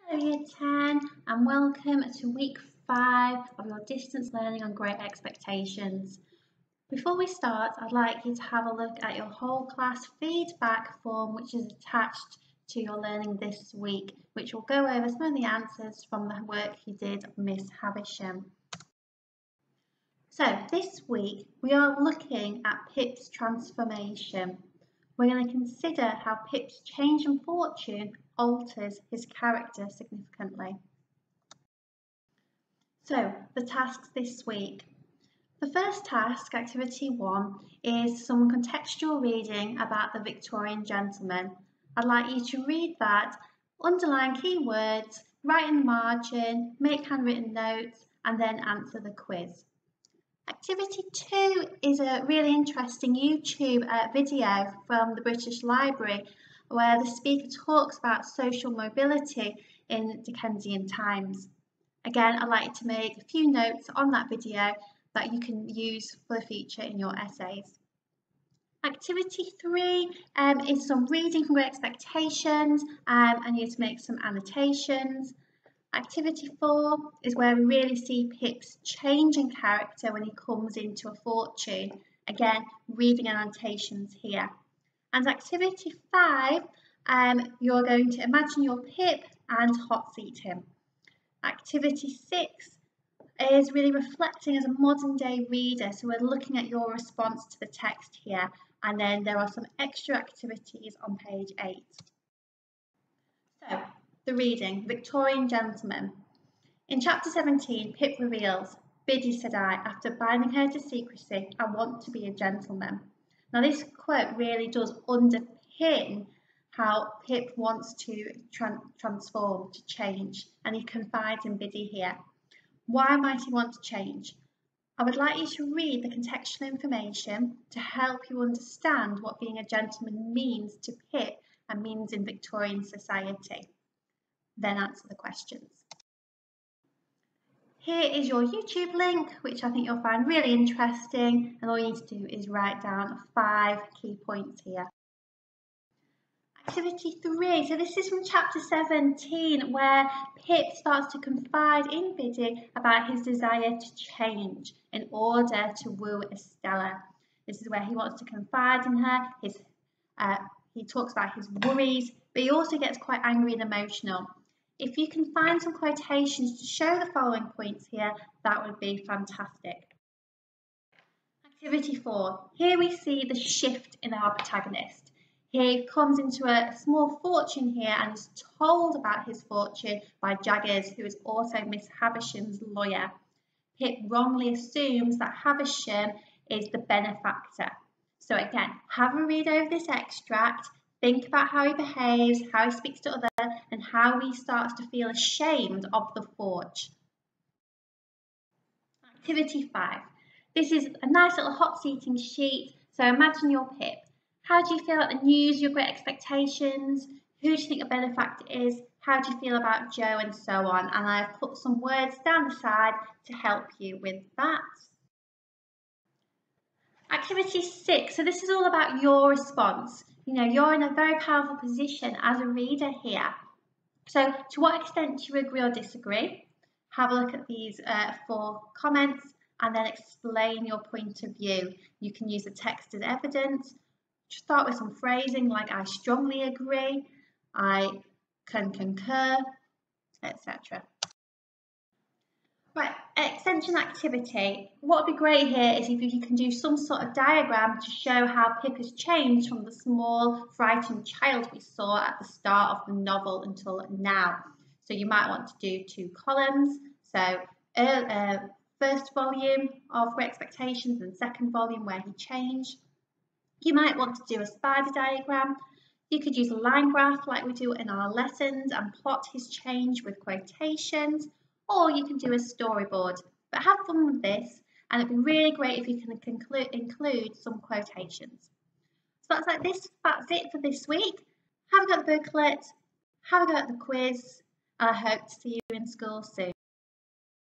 Hello Year 10 and welcome to week 5 of your distance learning on Great Expectations. Before we start, I'd like you to have a look at your whole class feedback form which is attached to your learning this week, which will go over some of the answers from the work you did of Miss Havisham. So this week we are looking at Pip's transformation. We're going to consider how Pip's change in fortune alters his character significantly. So, the tasks this week. The first task, activity 1, is some contextual reading about the Victorian gentleman. I'd like you to read that, underline key words, write in the margin, make handwritten notes, and then answer the quiz. Activity 2 is a really interesting YouTube video from the British Library where the speaker talks about social mobility in Dickensian times. Again, I'd like you to make a few notes on that video that you can use for the future in your essays. Activity 3 is some reading from Great Expectations and you need to make some annotations. Activity 4 is where we really see Pip's change in character when he comes into a fortune. Again, reading and annotations here. And activity 5, you're going to imagine your Pip and hot seat him. Activity 6 is really reflecting as a modern day reader. So we're looking at your response to the text here. And then there are some extra activities on page 8. So, the reading, Victorian gentleman. In chapter 17, Pip reveals, "Biddy," said I, after binding her to secrecy, "I want to be a gentleman." Now this quote really does underpin how Pip wants to transform, to change, and he confides in Biddy here. Why might he want to change? I would like you to read the contextual information to help you understand what being a gentleman means to Pip and means in Victorian society. Then answer the questions. Here is your YouTube link, which I think you'll find really interesting, and all you need to do is write down 5 key points here. Activity 3, so this is from chapter 17, where Pip starts to confide in Biddy about his desire to change in order to woo Estella. This is where he wants to confide in her, he talks about his worries, but he also gets quite angry and emotional. If you can find some quotations to show the following points here, that would be fantastic. Activity 4. Here we see the shift in our protagonist. He comes into a small fortune here and is told about his fortune by Jaggers, who is also Miss Havisham's lawyer. Pip wrongly assumes that Havisham is the benefactor. So again, have a read over this extract. Think about how he behaves, how he speaks to others, and how he starts to feel ashamed of the forge. Activity 5. This is a nice little hot seating sheet. So imagine your Pip. How do you feel about the news, your Great Expectations? Who do you think a benefactor is? How do you feel about Joe, and so on? And I've put some words down the side to help you with that. Activity 6. So this is all about your response. You know, you're in a very powerful position as a reader here. So to what extent do you agree or disagree? Have a look at these 4 comments and then explain your point of view. You can use the text as evidence. Start with some phrasing like "I strongly agree," "I can concur," etc. Right, extension activity. What would be great here is if you can do some sort of diagram to show how Pip has changed from the small, frightened child we saw at the start of the novel until now. So you might want to do 2 columns. So first volume of Great Expectations and second volume where he changed. You might want to do a spider diagram. You could use a line graph like we do in our lessons and plot his change with quotations, or you can do a storyboard. But have fun with this, and it'd be really great if you can include some quotations. So that's it for this week. Have a go at the booklet, have a go at the quiz, and I hope to see you in school soon.